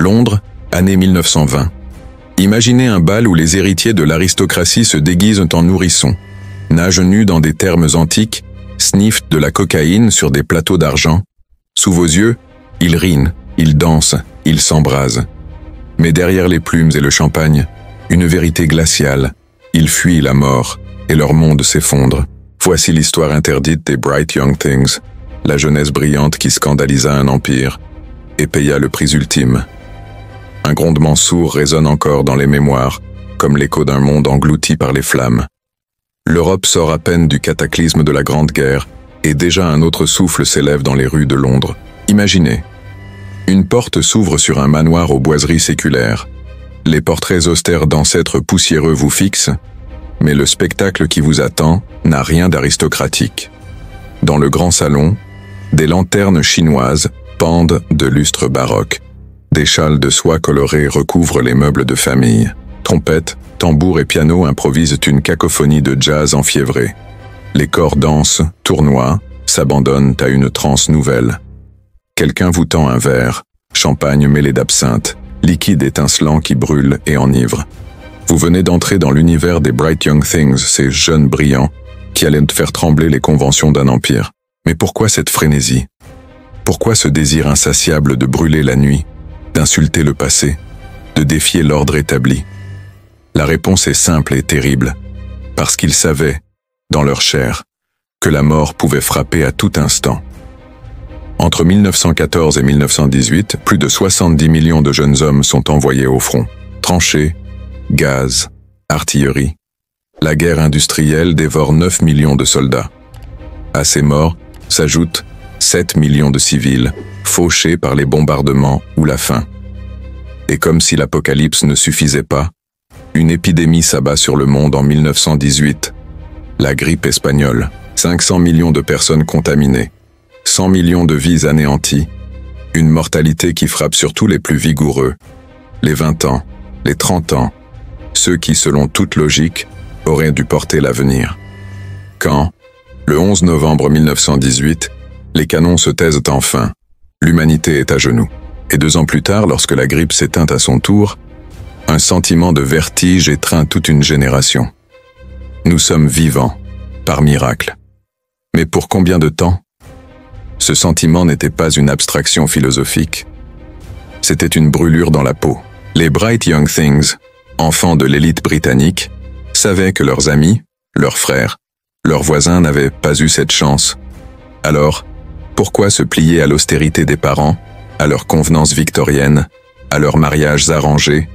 Londres, année 1920. Imaginez un bal où les héritiers de l'aristocratie se déguisent en nourrissons, nagent nus dans des thermes antiques, sniffent de la cocaïne sur des plateaux d'argent. Sous vos yeux, ils rient, ils dansent, ils s'embrasent. Mais derrière les plumes et le champagne, une vérité glaciale. Ils fuient la mort, et leur monde s'effondre. Voici l'histoire interdite des Bright Young Things, la jeunesse brillante qui scandalisa un empire et paya le prix ultime. Un grondement sourd résonne encore dans les mémoires, comme l'écho d'un monde englouti par les flammes. L'Europe sort à peine du cataclysme de la Grande Guerre, et déjà un autre souffle s'élève dans les rues de Londres. Imaginez. Une porte s'ouvre sur un manoir aux boiseries séculaires. Les portraits austères d'ancêtres poussiéreux vous fixent, mais le spectacle qui vous attend n'a rien d'aristocratique. Dans le grand salon, des lanternes chinoises pendent de lustres baroques. Des châles de soie colorés recouvrent les meubles de famille. Trompettes, tambours et pianos improvisent une cacophonie de jazz enfiévré. Les corps dansent, tournoient, s'abandonnent à une transe nouvelle. Quelqu'un vous tend un verre, champagne mêlé d'absinthe, liquide étincelant qui brûle et enivre. Vous venez d'entrer dans l'univers des Bright Young Things, ces jeunes brillants, qui allaient faire trembler les conventions d'un empire. Mais pourquoi cette frénésie? Pourquoi ce désir insatiable de brûler la nuit, d'insulter le passé, de défier l'ordre établi? La réponse est simple et terrible, parce qu'ils savaient, dans leur chair, que la mort pouvait frapper à tout instant. Entre 1914 et 1918, plus de 70 millions de jeunes hommes sont envoyés au front. Tranchées, gaz, artillerie. La guerre industrielle dévore 9 millions de soldats. À ces morts s'ajoutent 7 millions de civils, fauchés par les bombardements ou la faim. Et comme si l'apocalypse ne suffisait pas, une épidémie s'abat sur le monde en 1918. La grippe espagnole, 500 millions de personnes contaminées, 100 millions de vies anéanties, une mortalité qui frappe surtout les plus vigoureux, les 20 ans, les 30 ans, ceux qui, selon toute logique, auraient dû porter l'avenir. Quand, le 11 novembre 1918, les canons se taisent enfin, l'humanité est à genoux. Et 2 ans plus tard, lorsque la grippe s'éteint à son tour, un sentiment de vertige étreint toute une génération. Nous sommes vivants, par miracle. Mais pour combien de temps? Ce sentiment n'était pas une abstraction philosophique. C'était une brûlure dans la peau. Les Bright Young Things, enfants de l'élite britannique, savaient que leurs amis, leurs frères, leurs voisins n'avaient pas eu cette chance. Alors, pourquoi se plier à l'austérité des parents, à leurs convenances victoriennes, à leurs mariages arrangés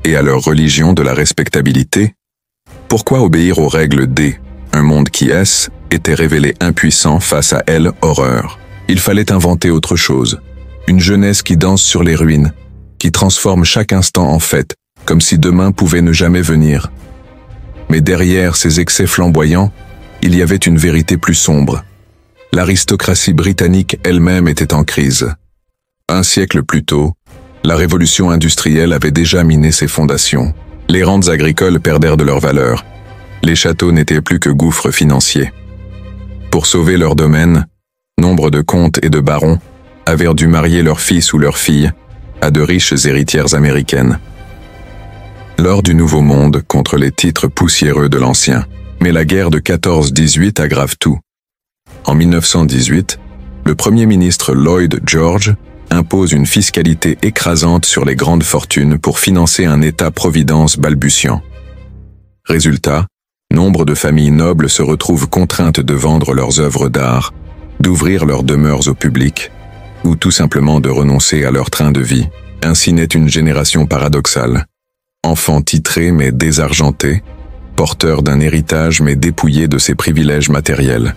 et à leur religion de la respectabilité? Pourquoi obéir aux règles un monde qui était révélé impuissant face à elle horreur? Il fallait inventer autre chose, une jeunesse qui danse sur les ruines, qui transforme chaque instant en fête, comme si demain pouvait ne jamais venir. Mais derrière ces excès flamboyants, il y avait une vérité plus sombre. L'aristocratie britannique elle-même était en crise. Un siècle plus tôt, la révolution industrielle avait déjà miné ses fondations. Les rentes agricoles perdèrent de leur valeur. Les châteaux n'étaient plus que gouffres financiers. Pour sauver leur domaine, nombre de comtes et de barons avaient dû marier leurs fils ou leurs filles à de riches héritières américaines. L'or du Nouveau Monde contre les titres poussiéreux de l'Ancien. Mais la guerre de 14-18 aggrave tout. En 1918, le Premier ministre Lloyd George impose une fiscalité écrasante sur les grandes fortunes pour financer un État-providence balbutiant. Résultat, nombre de familles nobles se retrouvent contraintes de vendre leurs œuvres d'art, d'ouvrir leurs demeures au public, ou tout simplement de renoncer à leur train de vie. Ainsi naît une génération paradoxale. Enfants titrés mais désargentés, porteurs d'un héritage mais dépouillés de ses privilèges matériels.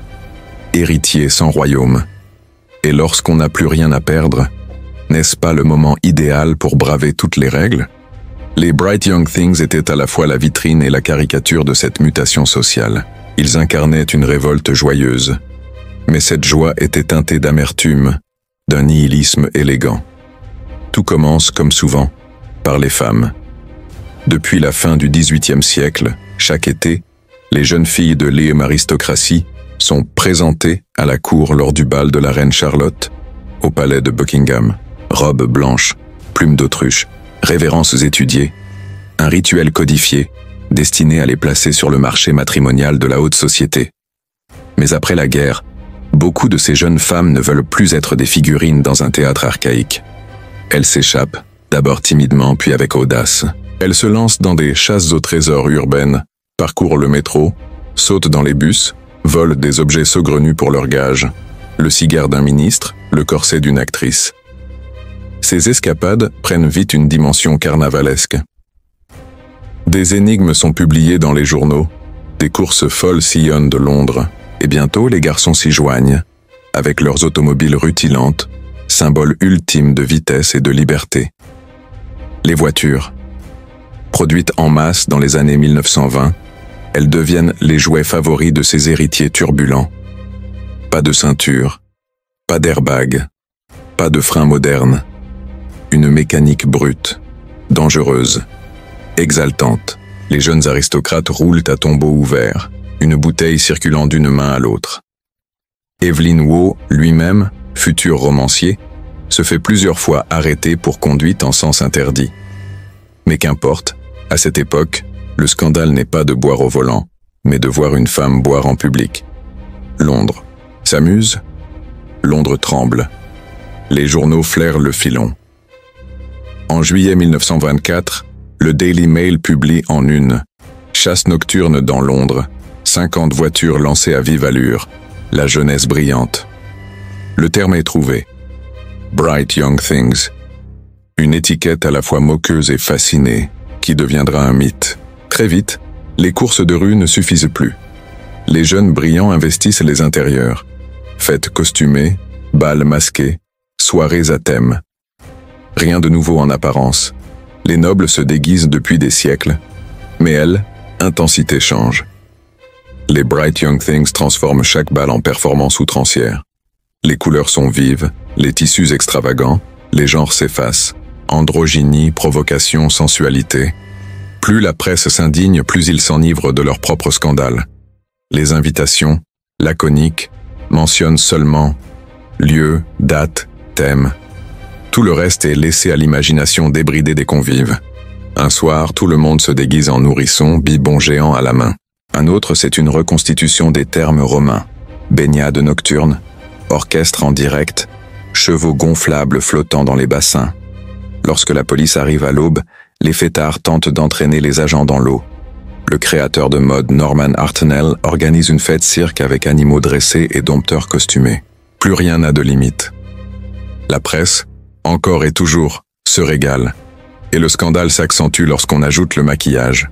Héritiers sans royaume. Et lorsqu'on n'a plus rien à perdre, n'est-ce pas le moment idéal pour braver toutes les règles? Les Bright Young Things étaient à la fois la vitrine et la caricature de cette mutation sociale. Ils incarnaient une révolte joyeuse. Mais cette joie était teintée d'amertume, d'un nihilisme élégant. Tout commence, comme souvent, par les femmes. Depuis la fin du XVIIIe siècle, chaque été, les jeunes filles de l'aristocratie sont présentées à la cour lors du bal de la reine Charlotte, au palais de Buckingham. Robes blanches, plumes d'autruche, révérences étudiées, un rituel codifié, destiné à les placer sur le marché matrimonial de la haute société. Mais après la guerre, beaucoup de ces jeunes femmes ne veulent plus être des figurines dans un théâtre archaïque. Elles s'échappent, d'abord timidement puis avec audace. Elles se lancent dans des chasses au trésor urbaines, parcourent le métro, sautent dans les bus, volent des objets saugrenus pour leur gage, le cigare d'un ministre, le corset d'une actrice. Ces escapades prennent vite une dimension carnavalesque. Des énigmes sont publiées dans les journaux, des courses folles sillonnent de Londres, et bientôt les garçons s'y joignent, avec leurs automobiles rutilantes, symbole ultime de vitesse et de liberté. Les voitures. Produites en masse dans les années 1920, elles deviennent les jouets favoris de ces héritiers turbulents. Pas de ceinture, pas d'airbag, pas de frein moderne. Une mécanique brute, dangereuse, exaltante. Les jeunes aristocrates roulent à tombeau ouvert, une bouteille circulant d'une main à l'autre. Evelyn Waugh, lui-même, futur romancier, se fait plusieurs fois arrêter pour conduite en sens interdit. Mais qu'importe, à cette époque, le scandale n'est pas de boire au volant, mais de voir une femme boire en public. Londres s'amuse, Londres tremble. Les journaux flairent le filon. En juillet 1924, le Daily Mail publie en une « Chasse nocturne dans Londres, 50 voitures lancées à vive allure, la jeunesse brillante ». Le terme est trouvé. Bright Young Things. Une étiquette à la fois moqueuse et fascinée, qui deviendra un mythe. Très vite, les courses de rue ne suffisent plus. Les jeunes brillants investissent les intérieurs. Fêtes costumées, bals masqués, soirées à thème. Rien de nouveau en apparence. Les nobles se déguisent depuis des siècles. Mais elle, intensité change. Les Bright Young Things transforment chaque bal en performance outrancière. Les couleurs sont vives, les tissus extravagants, les genres s'effacent. Androgynie, provocation, sensualité. Plus la presse s'indigne, plus ils s'enivrent de leur propre scandale. Les invitations, laconiques, mentionnent seulement lieu, date, thème. Tout le reste est laissé à l'imagination débridée des convives. Un soir, tout le monde se déguise en nourrisson, bibon géant à la main. Un autre, c'est une reconstitution des termes romains. Baignade nocturne, orchestre en direct, chevaux gonflables flottant dans les bassins. Lorsque la police arrive à l'aube, les fêtards tentent d'entraîner les agents dans l'eau. Le créateur de mode Norman Hartnell organise une fête cirque avec animaux dressés et dompteurs costumés. Plus rien n'a de limite. La presse, encore et toujours, se régale. Et le scandale s'accentue lorsqu'on ajoute le maquillage.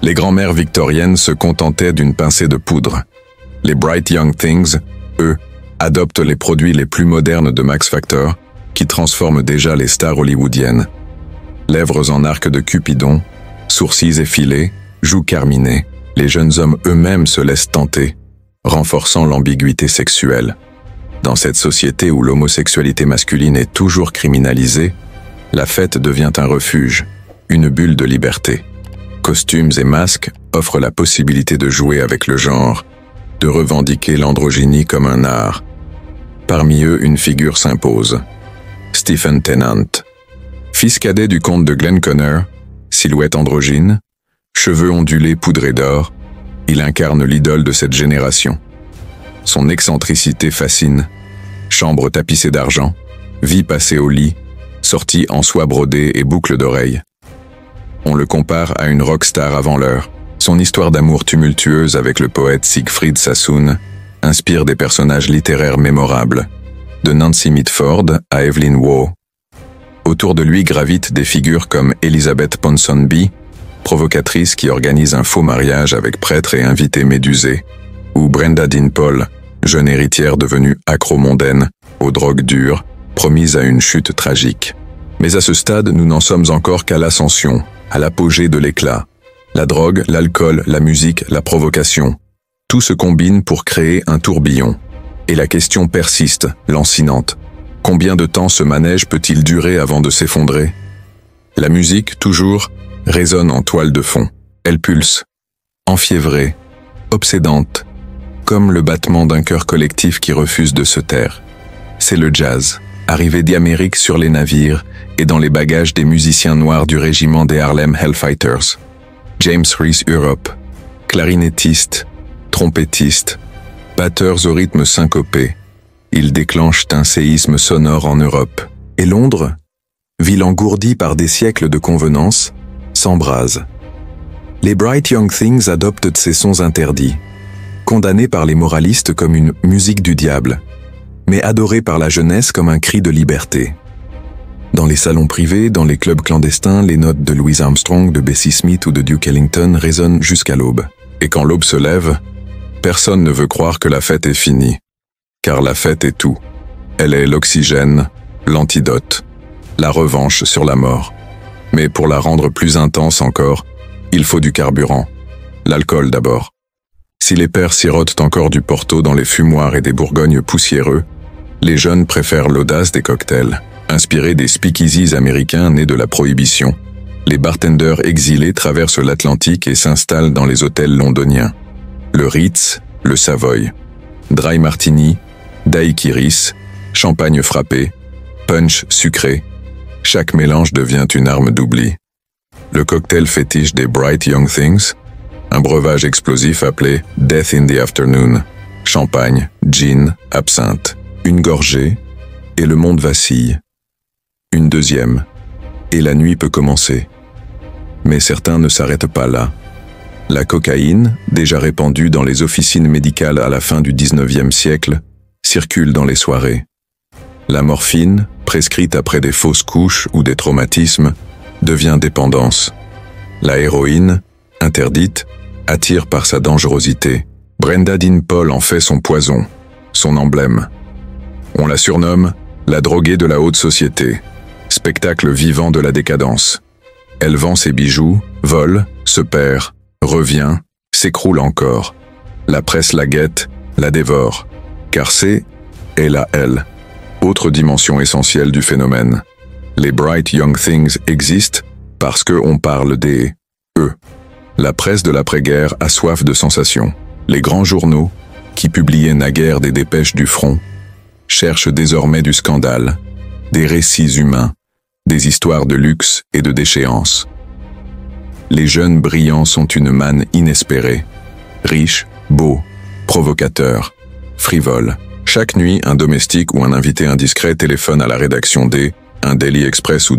Les grand-mères victoriennes se contentaient d'une pincée de poudre. Les Bright Young Things, eux, adoptent les produits les plus modernes de Max Factor, qui transforment déjà les stars hollywoodiennes. Lèvres en arc de Cupidon, sourcils effilés, joues carminées, les jeunes hommes eux-mêmes se laissent tenter, renforçant l'ambiguïté sexuelle. Dans cette société où l'homosexualité masculine est toujours criminalisée, la fête devient un refuge, une bulle de liberté. Costumes et masques offrent la possibilité de jouer avec le genre, de revendiquer l'androgynie comme un art. Parmi eux, une figure s'impose. Stephen Tennant. Fils cadet du comte de Glenconner, silhouette androgyne, cheveux ondulés poudrés d'or, il incarne l'idole de cette génération. Son excentricité fascine. Chambre tapissée d'argent, vie passée au lit, sortie en soie brodée et boucles d'oreilles. On le compare à une rockstar avant l'heure. Son histoire d'amour tumultueuse avec le poète Siegfried Sassoon inspire des personnages littéraires mémorables, de Nancy Mitford à Evelyn Waugh. Autour de lui gravitent des figures comme Elizabeth Ponsonby, provocatrice qui organise un faux mariage avec prêtre et invité médusé, ou Brenda Dean-Paul, jeune héritière devenue accro-mondaine, aux drogues dures, promise à une chute tragique. Mais à ce stade, nous n'en sommes encore qu'à l'ascension, à l'apogée de l'éclat. La drogue, l'alcool, la musique, la provocation, tout se combine pour créer un tourbillon. Et la question persiste, lancinante. Combien de temps ce manège peut-il durer avant de s'effondrer? La musique, toujours, résonne en toile de fond. Elle pulse, enfiévrée, obsédante, comme le battement d'un cœur collectif qui refuse de se taire. C'est le jazz. arrivée d'Amérique sur les navires et dans les bagages des musiciens noirs du régiment des Harlem Hellfighters. James Reese Europe, clarinettiste, trompettiste, batteurs au rythme syncopé, ils déclenchent un séisme sonore en Europe. Et Londres, ville engourdie par des siècles de convenances, s'embrase. Les Bright Young Things adoptent ces sons interdits, condamnés par les moralistes comme une musique du diable, mais adorés par la jeunesse comme un cri de liberté. Dans les salons privés, dans les clubs clandestins, les notes de Louis Armstrong, de Bessie Smith ou de Duke Ellington résonnent jusqu'à l'aube. Et quand l'aube se lève, personne ne veut croire que la fête est finie. Car la fête est tout. Elle est l'oxygène, l'antidote, la revanche sur la mort. Mais pour la rendre plus intense encore, il faut du carburant. L'alcool d'abord. Si les pères sirotent encore du Porto dans les fumoirs et des Bourgognes poussiéreux, les jeunes préfèrent l'audace des cocktails. Inspirés des speakeasies américains nés de la Prohibition, les bartenders exilés traversent l'Atlantique et s'installent dans les hôtels londoniens. Le Ritz, le Savoy, Dry Martini, Daiquiris, champagne frappé, punch sucré, chaque mélange devient une arme d'oubli. Le cocktail fétiche des Bright Young Things, un breuvage explosif appelé Death in the Afternoon, champagne, gin, absinthe, une gorgée, et le monde vacille. Une deuxième, et la nuit peut commencer. Mais certains ne s'arrêtent pas là. La cocaïne, déjà répandue dans les officines médicales à la fin du XIXe siècle, circule dans les soirées. La morphine, prescrite après des fausses couches ou des traumatismes, devient dépendance. La héroïne, interdite, attire par sa dangerosité. Brenda Dean Paul en fait son poison, son emblème. On la surnomme la droguée de la haute société, spectacle vivant de la décadence. Elle vend ses bijoux, vole, se perd, revient, s'écroule encore. La presse la guette, la dévore, car c'est, elle à elle, autre dimension essentielle du phénomène. Les Bright Young Things existent parce qu'on parle des eux. La presse de l'après-guerre a soif de sensations. Les grands journaux, qui publiaient naguère des dépêches du front, cherchent désormais du scandale, des récits humains, des histoires de luxe et de déchéance. Les jeunes brillants sont une manne inespérée, riches, beaux, provocateurs, frivoles. Chaque nuit, un domestique ou un invité indiscret téléphone à la rédaction un Daily Express ou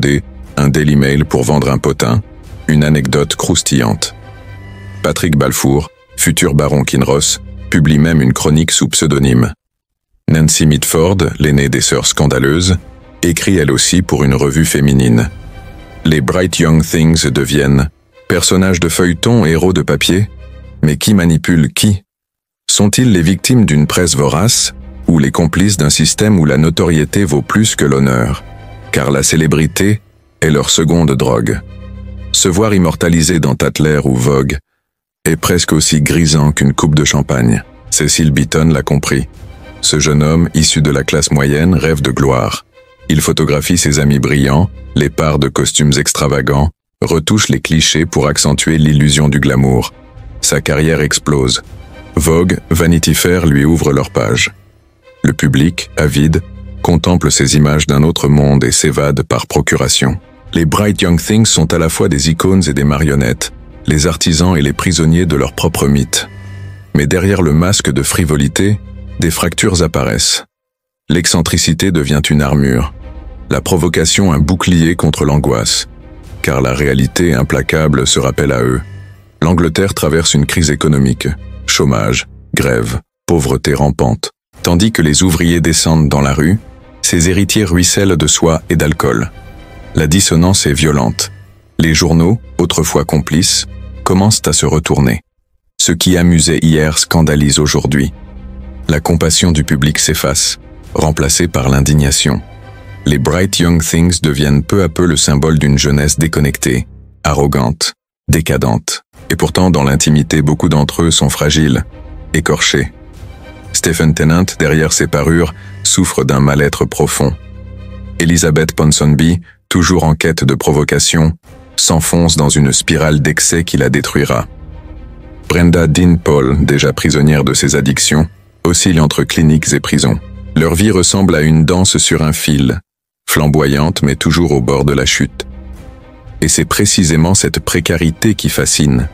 un Daily Mail pour vendre un potin, une anecdote croustillante. Patrick Balfour, futur baron Kinross, publie même une chronique sous pseudonyme. Nancy Mitford, l'aînée des sœurs scandaleuses, écrit elle aussi pour une revue féminine. Les Bright Young Things deviennent personnages de feuilleton, héros de papier, mais qui manipule qui? Sont-ils les victimes d'une presse vorace ou les complices d'un système où la notoriété vaut plus que l'honneur? Car la célébrité est leur seconde drogue. Se voir immortalisé dans Tatler ou Vogue est presque aussi grisant qu'une coupe de champagne. Cecil Beaton l'a compris. Ce jeune homme, issu de la classe moyenne, rêve de gloire. Il photographie ses amis brillants, les pare de costumes extravagants, retouche les clichés pour accentuer l'illusion du glamour. Sa carrière explose. Vogue, Vanity Fair lui ouvrent leurs pages. Le public, avide, contemple ces images d'un autre monde et s'évade par procuration. Les Bright Young Things sont à la fois des icônes et des marionnettes, les artisans et les prisonniers de leur propre mythe. Mais derrière le masque de frivolité, des fractures apparaissent. L'excentricité devient une armure, la provocation un bouclier contre l'angoisse, car la réalité implacable se rappelle à eux. L'Angleterre traverse une crise économique, chômage, grève, pauvreté rampante. Tandis que les ouvriers descendent dans la rue, ses héritiers ruissellent de soie et d'alcool. La dissonance est violente. Les journaux, autrefois complices, commencent à se retourner. Ce qui amusait hier scandalise aujourd'hui. La compassion du public s'efface, remplacée par l'indignation. Les Bright Young Things deviennent peu à peu le symbole d'une jeunesse déconnectée, arrogante, décadente. Et pourtant, dans l'intimité, beaucoup d'entre eux sont fragiles, écorchés. Stephen Tennant, derrière ses parures, souffre d'un mal-être profond. Elizabeth Ponsonby, toujours en quête de provocation, s'enfonce dans une spirale d'excès qui la détruira. Brenda Dean Paul, déjà prisonnière de ses addictions, oscille entre cliniques et prisons. Leur vie ressemble à une danse sur un fil, flamboyante mais toujours au bord de la chute. Et c'est précisément cette précarité qui fascine.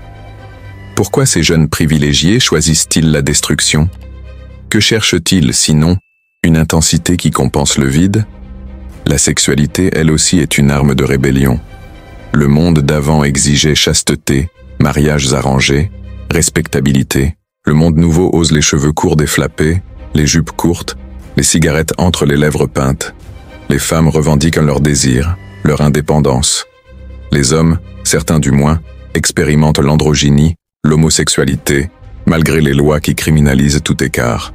Pourquoi ces jeunes privilégiés choisissent-ils la destruction? Que cherchent-ils sinon une intensité qui compense le vide? La sexualité, elle aussi, est une arme de rébellion. Le monde d'avant exigeait chasteté, mariages arrangés, respectabilité. Le monde nouveau ose les cheveux courts déflappés, les jupes courtes, les cigarettes entre les lèvres peintes. Les femmes revendiquent leur désir, leur indépendance. Les hommes, certains du moins, expérimentent l'androgynie, l'homosexualité, malgré les lois qui criminalisent tout écart.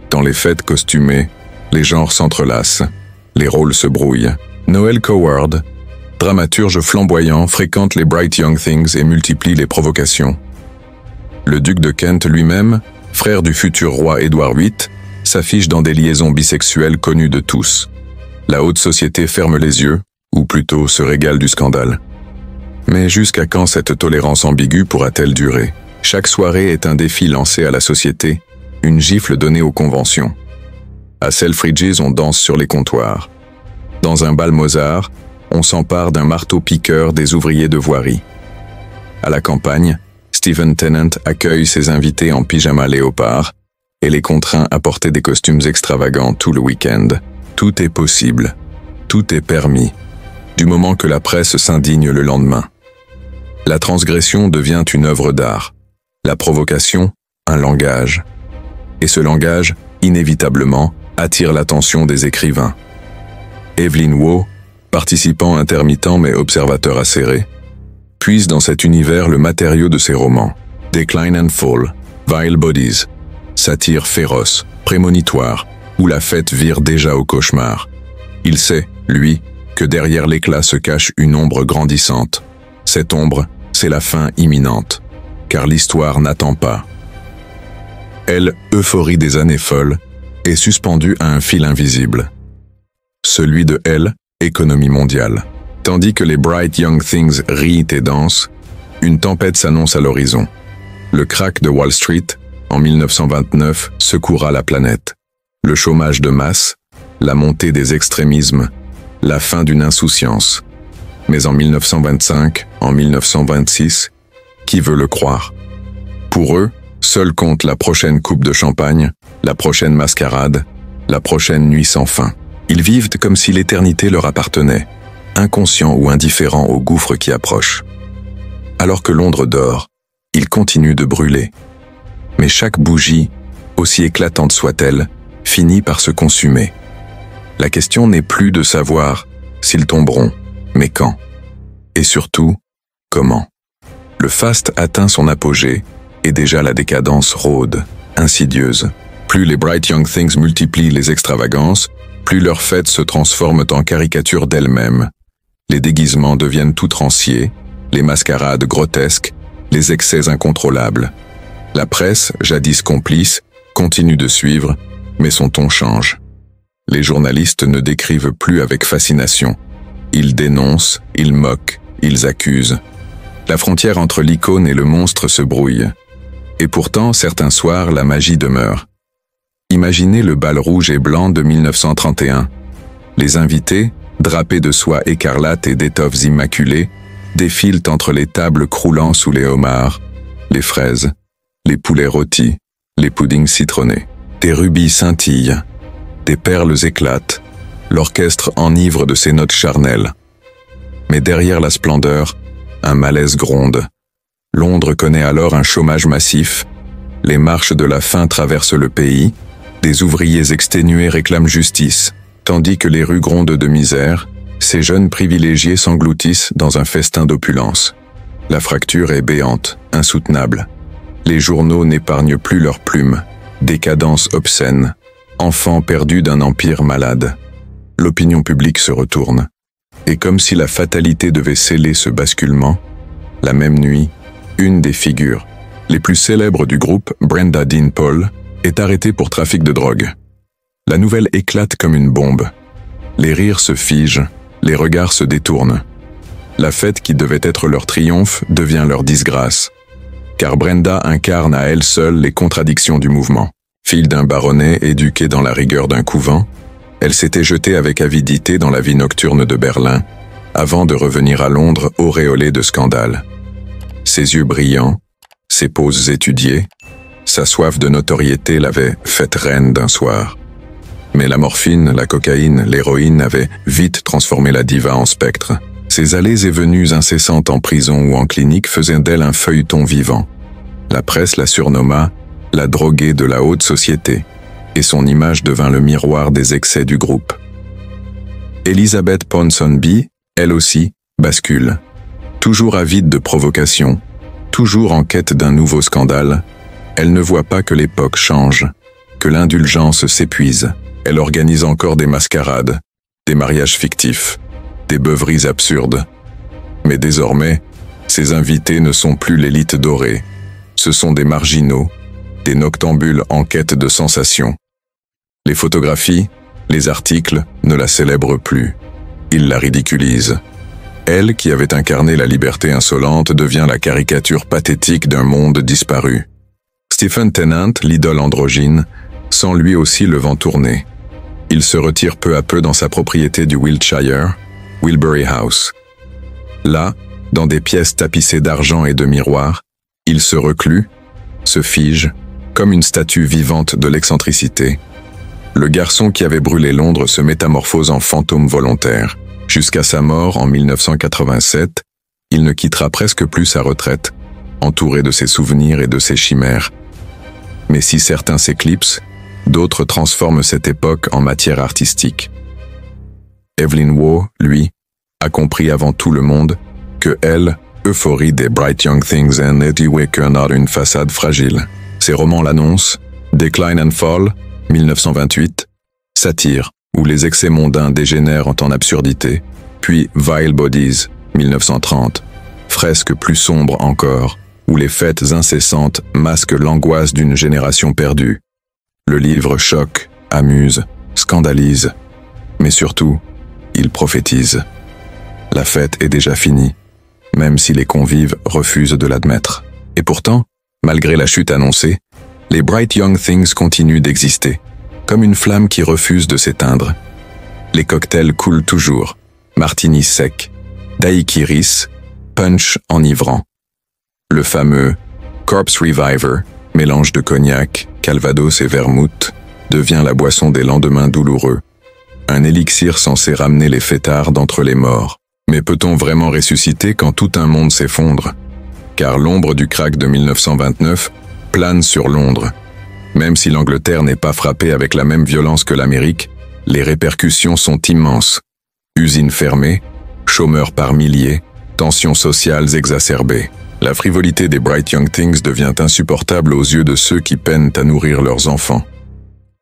Dans les fêtes costumées, les genres s'entrelacent, les rôles se brouillent. Noel Coward, dramaturge flamboyant, fréquente les Bright Young Things et multiplie les provocations. Le duc de Kent lui-même, frère du futur roi Édouard VIII, s'affiche dans des liaisons bisexuelles connues de tous. La haute société ferme les yeux, ou plutôt se régale du scandale. Mais jusqu'à quand cette tolérance ambiguë pourra-t-elle durer? Chaque soirée est un défi lancé à la société, une gifle donnée aux conventions. À Selfridges, on danse sur les comptoirs. Dans un bal Mozart, on s'empare d'un marteau-piqueur des ouvriers de voirie. À la campagne, Stephen Tennant accueille ses invités en pyjama léopard et les contraint à porter des costumes extravagants tout le week-end. Tout est possible, tout est permis, du moment que la presse s'indigne le lendemain. La transgression devient une œuvre d'art, la provocation, un langage. Et ce langage, inévitablement, attire l'attention des écrivains. Evelyn Waugh, participant intermittent mais observateur acéré, puise dans cet univers le matériau de ses romans. Decline and Fall, Vile Bodies, satire féroce, prémonitoire, où la fête vire déjà au cauchemar. Il sait, lui, que derrière l'éclat se cache une ombre grandissante. Cette ombre, c'est la fin imminente, car l'histoire n'attend pas. Elle, euphorie des années folles, est suspendue à un fil invisible. Celui de elle, économie mondiale. Tandis que les Bright Young Things rient et dansent, une tempête s'annonce à l'horizon. Le krach de Wall Street, en 1929, secouera la planète. Le chômage de masse, la montée des extrémismes, la fin d'une insouciance. Mais en 1925, en 1926, qui veut le croire? Pour eux, seul compte la prochaine coupe de champagne, la prochaine mascarade, la prochaine nuit sans fin. Ils vivent comme si l'éternité leur appartenait, inconscients ou indifférents au gouffre qui approche. Alors que Londres dort, ils continuent de brûler. Mais chaque bougie, aussi éclatante soit-elle, finit par se consumer. La question n'est plus de savoir s'ils tomberont, mais quand. Et surtout, comment. Le faste atteint son apogée, et déjà la décadence rôde, insidieuse. Plus les Bright Young Things multiplient les extravagances, plus leurs fêtes se transforment en caricatures d'elles-mêmes. Les déguisements deviennent outranciers, les mascarades grotesques, les excès incontrôlables. La presse, jadis complice, continue de suivre, mais son ton change. Les journalistes ne décrivent plus avec fascination. Ils dénoncent, ils moquent, ils accusent. La frontière entre l'icône et le monstre se brouille. Et pourtant, certains soirs, la magie demeure. Imaginez le bal rouge et blanc de 1931. Les invités, drapés de soie écarlate et d'étoffes immaculées, défilent entre les tables croulant sous les homards, les fraises, les poulets rôtis, les puddings citronnés. Des rubis scintillent, des perles éclatent, l'orchestre enivre de ses notes charnelles. Mais derrière la splendeur, un malaise gronde. Londres connaît alors un chômage massif, les marches de la faim traversent le pays, des ouvriers exténués réclament justice, tandis que les rues grondent de misère, ces jeunes privilégiés s'engloutissent dans un festin d'opulence. La fracture est béante, insoutenable. Les journaux n'épargnent plus leurs plumes, décadence obscène, enfants perdus d'un empire malade. L'opinion publique se retourne. Et comme si la fatalité devait sceller ce basculement, la même nuit, une des figures les plus célèbres du groupe, Brenda Dean Paul, est arrêtée pour trafic de drogue. La nouvelle éclate comme une bombe. Les rires se figent, les regards se détournent. La fête qui devait être leur triomphe devient leur disgrâce. Car Brenda incarne à elle seule les contradictions du mouvement. Fille d'un baronnet éduqué dans la rigueur d'un couvent, elle s'était jetée avec avidité dans la vie nocturne de Berlin, avant de revenir à Londres auréolée de scandales. Ses yeux brillants, ses poses étudiées, sa soif de notoriété l'avaient faite reine d'un soir. Mais la morphine, la cocaïne, l'héroïne avaient vite transformé la diva en spectre. Ses allées et venues incessantes en prison ou en clinique faisaient d'elle un feuilleton vivant. La presse la surnomma « la droguée de la haute société » et son image devint le miroir des excès du groupe. Elizabeth Ponsonby, elle aussi, bascule. Toujours avide de provocation, toujours en quête d'un nouveau scandale, elle ne voit pas que l'époque change, que l'indulgence s'épuise. Elle organise encore des mascarades, des mariages fictifs, des beuveries absurdes. Mais désormais, ses invités ne sont plus l'élite dorée. Ce sont des marginaux, des noctambules en quête de sensations. Les photographies, les articles ne la célèbrent plus. Ils la ridiculisent. Elle, qui avait incarné la liberté insolente, devient la caricature pathétique d'un monde disparu. Stephen Tennant, l'idole androgyne, sent lui aussi le vent tourner. Il se retire peu à peu dans sa propriété du Wiltshire, Wilbury House. Là, dans des pièces tapissées d'argent et de miroirs, il se reclut, se fige, comme une statue vivante de l'excentricité. Le garçon qui avait brûlé Londres se métamorphose en fantôme volontaire. Jusqu'à sa mort en 1987, il ne quittera presque plus sa retraite, entouré de ses souvenirs et de ses chimères. Mais si certains s'éclipsent, d'autres transforment cette époque en matière artistique. Evelyn Waugh, lui, a compris avant tout le monde que elle, euphorie des Bright Young Things and Eddie Waker n'a une façade fragile. Ses romans l'annoncent, Decline and Fall, 1928, Satire, où les excès mondains dégénèrent en absurdité, puis Vile Bodies, 1930, fresque plus sombre encore, où les fêtes incessantes masquent l'angoisse d'une génération perdue. Le livre choque, amuse, scandalise, mais surtout, il prophétise. La fête est déjà finie, même si les convives refusent de l'admettre. Et pourtant, malgré la chute annoncée, les Bright Young Things continuent d'exister, comme une flamme qui refuse de s'éteindre. Les cocktails coulent toujours, martini sec, daiquiris, punch enivrant. Le fameux Corpse Reviver, mélange de cognac, calvados et vermouth, devient la boisson des lendemains douloureux. Un élixir censé ramener les fêtards d'entre les morts. Mais peut-on vraiment ressusciter quand tout un monde s'effondre? Car l'ombre du krach de 1929 plane sur Londres. Même si l'Angleterre n'est pas frappée avec la même violence que l'Amérique, les répercussions sont immenses. Usines fermées, chômeurs par milliers, tensions sociales exacerbées. La frivolité des Bright Young Things devient insupportable aux yeux de ceux qui peinent à nourrir leurs enfants.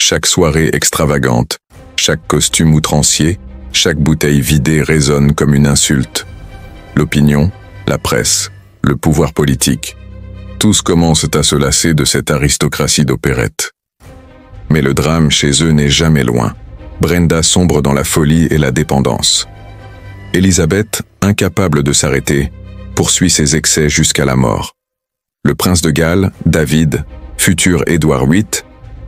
Chaque soirée extravagante, chaque costume outrancier, chaque bouteille vidée résonne comme une insulte. L'opinion, la presse, le pouvoir politique, tous commencent à se lasser de cette aristocratie d'opérette. Mais le drame chez eux n'est jamais loin. Brenda sombre dans la folie et la dépendance. Elizabeth, incapable de s'arrêter, poursuit ses excès jusqu'à la mort. Le prince de Galles, David, futur Édouard VIII,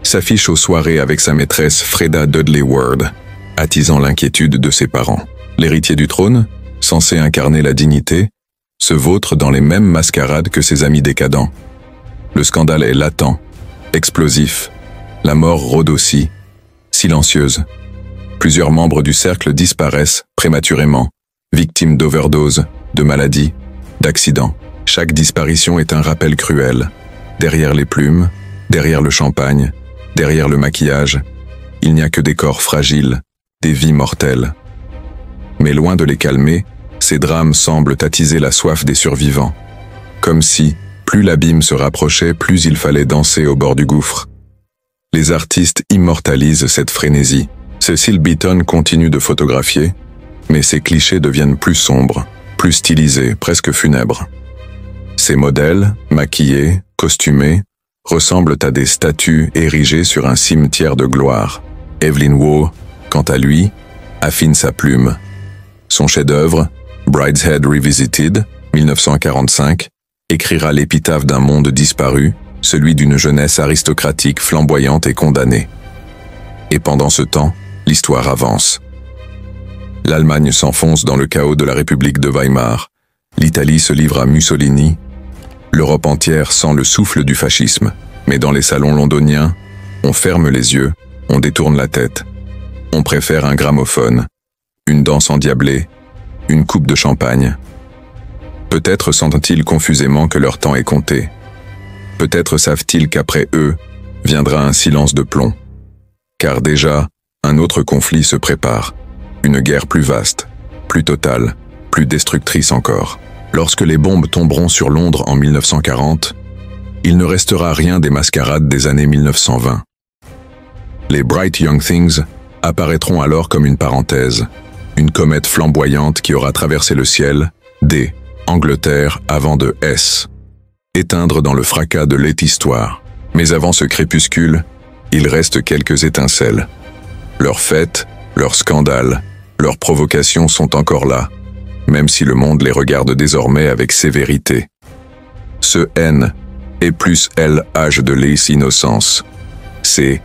s'affiche aux soirées avec sa maîtresse Freda Dudley Ward, attisant l'inquiétude de ses parents. L'héritier du trône, censé incarner la dignité, se vautre dans les mêmes mascarades que ses amis décadents. Le scandale est latent, explosif. La mort rôde aussi, silencieuse. Plusieurs membres du cercle disparaissent prématurément, victimes d'overdoses, de maladies, d'accidents. Chaque disparition est un rappel cruel. Derrière les plumes, derrière le champagne, derrière le maquillage, il n'y a que des corps fragiles, des vies mortelles. Mais loin de les calmer, ces drames semblent attiser la soif des survivants. Comme si, plus l'abîme se rapprochait, plus il fallait danser au bord du gouffre. Les artistes immortalisent cette frénésie. Cecil Beaton continue de photographier, mais ses clichés deviennent plus sombres, plus stylisés, presque funèbres. Ces modèles, maquillés, costumés, ressemblent à des statues érigées sur un cimetière de gloire. Evelyn Waugh, quant à lui, affine sa plume. Son chef-d'œuvre, Brideshead Revisited, 1945, écrira l'épitaphe d'un monde disparu, celui d'une jeunesse aristocratique flamboyante et condamnée. Et pendant ce temps, l'histoire avance. L'Allemagne s'enfonce dans le chaos de la République de Weimar, l'Italie se livre à Mussolini, l'Europe entière sent le souffle du fascisme, mais dans les salons londoniens, on ferme les yeux, on détourne la tête. On préfère un gramophone, une danse endiablée, une coupe de champagne. Peut-être sentent-ils confusément que leur temps est compté. Peut-être savent-ils qu'après eux, viendra un silence de plomb. Car déjà, un autre conflit se prépare. Une guerre plus vaste, plus totale, plus destructrice encore. Lorsque les bombes tomberont sur Londres en 1940, il ne restera rien des mascarades des années 1920. Les Bright Young Things apparaîtront alors comme une parenthèse, une comète flamboyante qui aura traversé le ciel, D, Angleterre avant de S, éteindre dans le fracas de l'histoire. Mais avant ce crépuscule, il reste quelques étincelles. Leurs fêtes, leurs scandales, leurs provocations sont encore là, même si le monde les regarde désormais avec sévérité. Ce N et plus L âge de l'innocence. C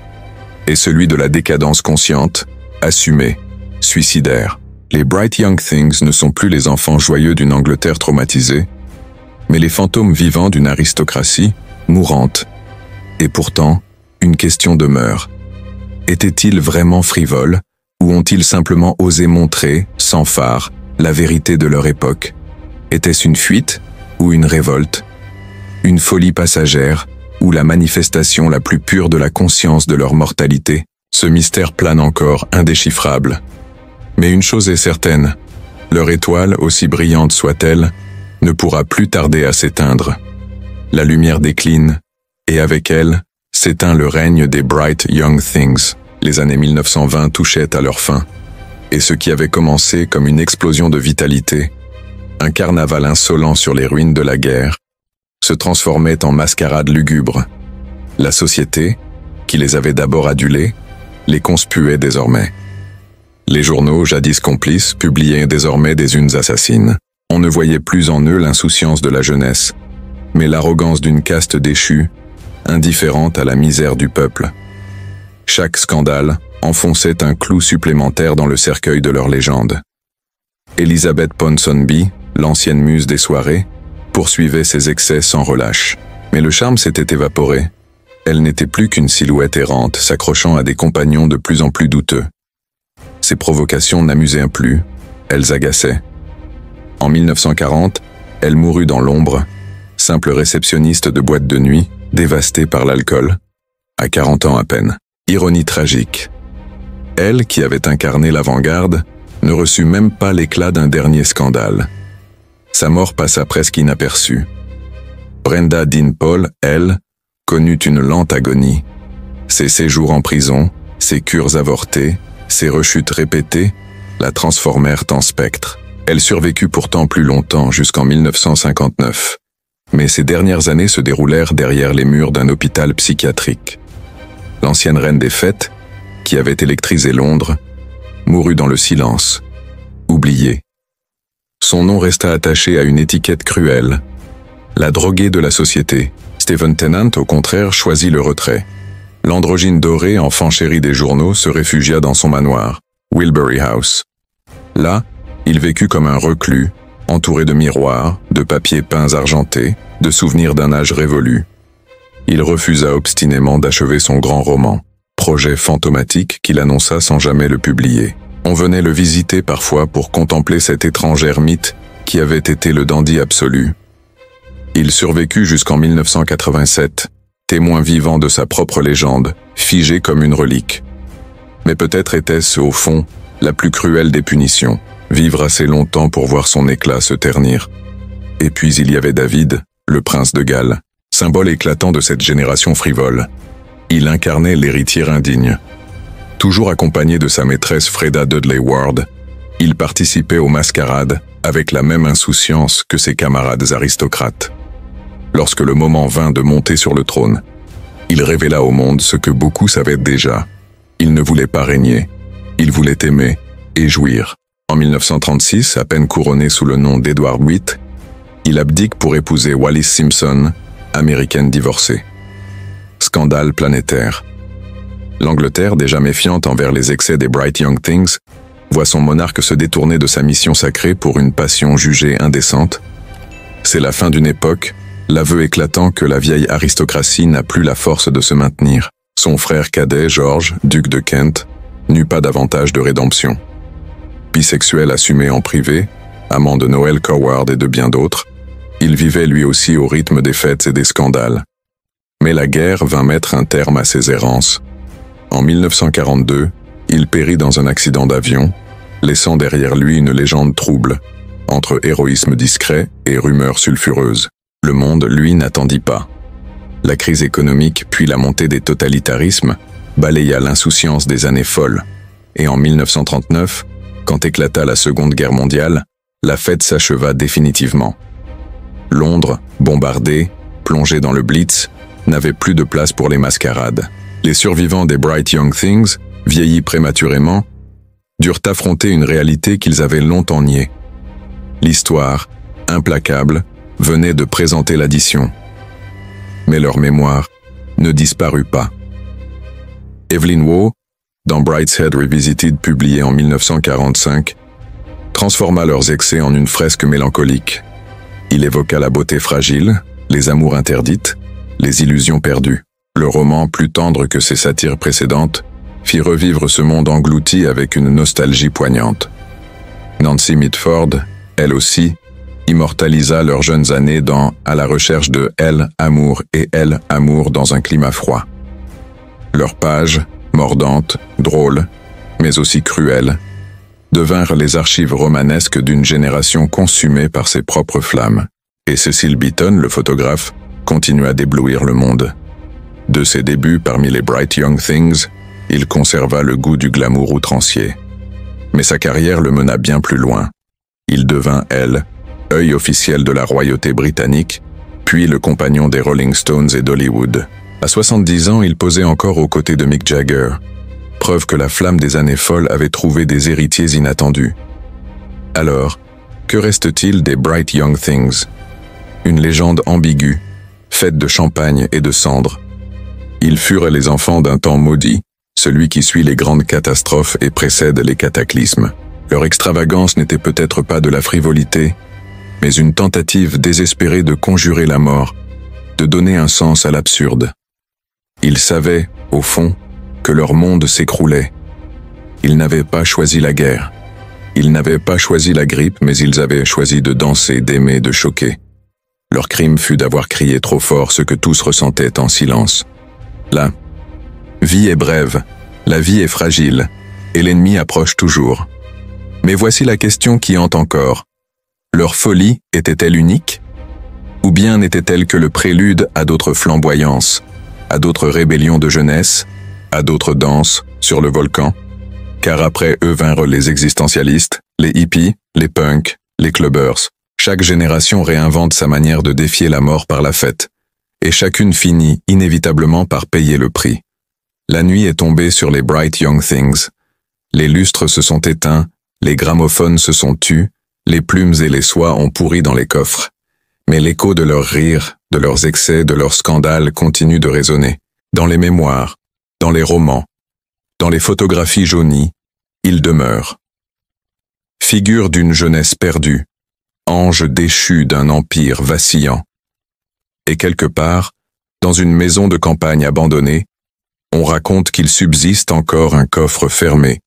est celui de la décadence consciente, assumée, suicidaire. Les Bright Young Things ne sont plus les enfants joyeux d'une Angleterre traumatisée, mais les fantômes vivants d'une aristocratie mourante. Et pourtant, une question demeure. Étaient-ils vraiment frivoles, ou ont-ils simplement osé montrer, sans phare, la vérité de leur époque? Était-ce une fuite ou une révolte? Une folie passagère ou la manifestation la plus pure de la conscience de leur mortalité? Ce mystère plane encore, indéchiffrable. Mais une chose est certaine, leur étoile, aussi brillante soit-elle, ne pourra plus tarder à s'éteindre. La lumière décline, et avec elle, s'éteint le règne des Bright Young Things. Les années 1920 touchaient à leur fin, et ce qui avait commencé comme une explosion de vitalité, un carnaval insolent sur les ruines de la guerre, se transformait en mascarade lugubre. La société, qui les avait d'abord adulés, les conspuait désormais. Les journaux, jadis complices, publiaient désormais des unes assassines. On ne voyait plus en eux l'insouciance de la jeunesse, mais l'arrogance d'une caste déchue, indifférente à la misère du peuple. Chaque scandale enfonçait un clou supplémentaire dans le cercueil de leur légende. Elizabeth Ponsonby, l'ancienne muse des soirées, poursuivait ses excès sans relâche. Mais le charme s'était évaporé. Elle n'était plus qu'une silhouette errante, s'accrochant à des compagnons de plus en plus douteux. Ses provocations n'amusaient plus, elles agaçaient. En 1940, elle mourut dans l'ombre, simple réceptionniste de boîte de nuit, dévastée par l'alcool, à 40 ans à peine. Ironie tragique. Elle, qui avait incarné l'avant-garde, ne reçut même pas l'éclat d'un dernier scandale. Sa mort passa presque inaperçue. Brenda Dean Paul, elle, connut une lente agonie. Ses séjours en prison, ses cures avortées, ses rechutes répétées, la transformèrent en spectre. Elle survécut pourtant plus longtemps, jusqu'en 1959. Mais ses dernières années se déroulèrent derrière les murs d'un hôpital psychiatrique. L'ancienne reine des fêtes, qui avait électrisé Londres, mourut dans le silence, oubliée. Son nom resta attaché à une étiquette cruelle, la droguée de la société. Stephen Tennant, au contraire, choisit le retrait. L'androgyne doré, enfant chéri des journaux, se réfugia dans son manoir, Wilbury House. Là, il vécut comme un reclus, entouré de miroirs, de papiers peints argentés, de souvenirs d'un âge révolu. Il refusa obstinément d'achever son grand roman, projet fantomatique qu'il annonça sans jamais le publier. On venait le visiter parfois pour contempler cet étrange ermite qui avait été le dandy absolu. Il survécut jusqu'en 1987, témoin vivant de sa propre légende, figé comme une relique. Mais peut-être était-ce, au fond, la plus cruelle des punitions, vivre assez longtemps pour voir son éclat se ternir. Et puis il y avait David, le prince de Galles, symbole éclatant de cette génération frivole. Il incarnait l'héritier indigne. Toujours accompagné de sa maîtresse Freda Dudley Ward, il participait aux mascarades avec la même insouciance que ses camarades aristocrates. Lorsque le moment vint de monter sur le trône, il révéla au monde ce que beaucoup savaient déjà. Il ne voulait pas régner, il voulait aimer et jouir. En 1936, à peine couronné sous le nom d'Edward VIII, il abdique pour épouser Wallis Simpson, américaine divorcée. scandale planétaire. L'Angleterre, déjà méfiante envers les excès des Bright Young Things, voit son monarque se détourner de sa mission sacrée pour une passion jugée indécente. C'est la fin d'une époque, l'aveu éclatant que la vieille aristocratie n'a plus la force de se maintenir. Son frère cadet, George, duc de Kent, n'eut pas davantage de rédemption. Bisexuel assumé en privé, amant de Noel Coward et de bien d'autres, il vivait lui aussi au rythme des fêtes et des scandales. Mais la guerre vint mettre un terme à ses errances. En 1942, il périt dans un accident d'avion, laissant derrière lui une légende trouble, entre héroïsme discret et rumeurs sulfureuses. Le monde, lui, n'attendit pas. La crise économique puis la montée des totalitarismes balaya l'insouciance des années folles. Et en 1939, quand éclata la Seconde Guerre mondiale, la fête s'acheva définitivement. Londres, bombardée, plongée dans le Blitz, n'avait plus de place pour les mascarades. Les survivants des Bright Young Things, vieillis prématurément, durent affronter une réalité qu'ils avaient longtemps niée. L'histoire, implacable, venait de présenter l'addition. Mais leur mémoire ne disparut pas. Evelyn Waugh, dans Brideshead Revisited publié en 1945, transforma leurs excès en une fresque mélancolique. Il évoqua la beauté fragile, les amours interdites, les illusions perdues. Le roman, plus tendre que ses satires précédentes, fit revivre ce monde englouti avec une nostalgie poignante. Nancy Mitford, elle aussi, immortalisa leurs jeunes années dans « À la recherche de Elle, amour et Elle, amour dans un climat froid ». Leurs pages, mordantes, drôles, mais aussi cruelles, devinrent les archives romanesques d'une génération consumée par ses propres flammes. Et Cecil Beaton, le photographe, continua d'éblouir le monde. De ses débuts parmi les Bright Young Things, il conserva le goût du glamour outrancier. Mais sa carrière le mena bien plus loin. Il devint, elle, œil officiel de la royauté britannique, puis le compagnon des Rolling Stones et d'Hollywood. À 70 ans, il posait encore aux côtés de Mick Jagger, preuve que la flamme des années folles avait trouvé des héritiers inattendus. Alors, que reste-t-il des Bright Young Things? Une légende ambiguë, faite de champagne et de cendres. Ils furent les enfants d'un temps maudit, celui qui suit les grandes catastrophes et précède les cataclysmes. Leur extravagance n'était peut-être pas de la frivolité, mais une tentative désespérée de conjurer la mort, de donner un sens à l'absurde. Ils savaient, au fond, que leur monde s'écroulait. Ils n'avaient pas choisi la guerre. Ils n'avaient pas choisi la grippe, mais ils avaient choisi de danser, d'aimer, de choquer. Leur crime fut d'avoir crié trop fort ce que tous ressentaient en silence. La vie est brève, la vie est fragile, et l'ennemi approche toujours. Mais voici la question qui hante encore. Leur folie était-elle unique? Ou bien n'était-elle que le prélude à d'autres flamboyances, à d'autres rébellions de jeunesse, à d'autres danses sur le volcan? Car après eux vinrent les existentialistes, les hippies, les punks, les clubbers. Chaque génération réinvente sa manière de défier la mort par la fête, et chacune finit inévitablement par payer le prix. La nuit est tombée sur les Bright Young Things. Les lustres se sont éteints, les gramophones se sont tus, les plumes et les soies ont pourri dans les coffres. Mais l'écho de leurs rires, de leurs excès, de leurs scandales continue de résonner. Dans les mémoires, dans les romans, dans les photographies jaunies, ils demeurent. Figure d'une jeunesse perdue, ange déchu d'un empire vacillant. Et quelque part, dans une maison de campagne abandonnée, on raconte qu'il subsiste encore un coffre fermé,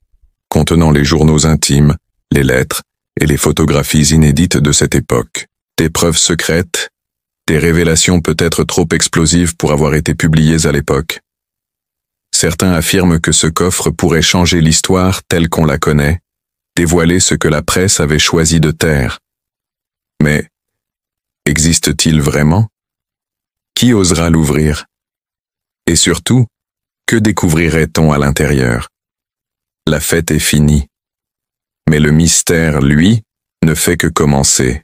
contenant les journaux intimes, les lettres et les photographies inédites de cette époque. Des preuves secrètes, des révélations peut-être trop explosives pour avoir été publiées à l'époque. Certains affirment que ce coffre pourrait changer l'histoire telle qu'on la connaît, dévoiler ce que la presse avait choisi de taire. Mais existe-t-il vraiment? Qui osera l'ouvrir? Et surtout, que découvrirait-on à l'intérieur? La fête est finie. Mais le mystère, lui, ne fait que commencer.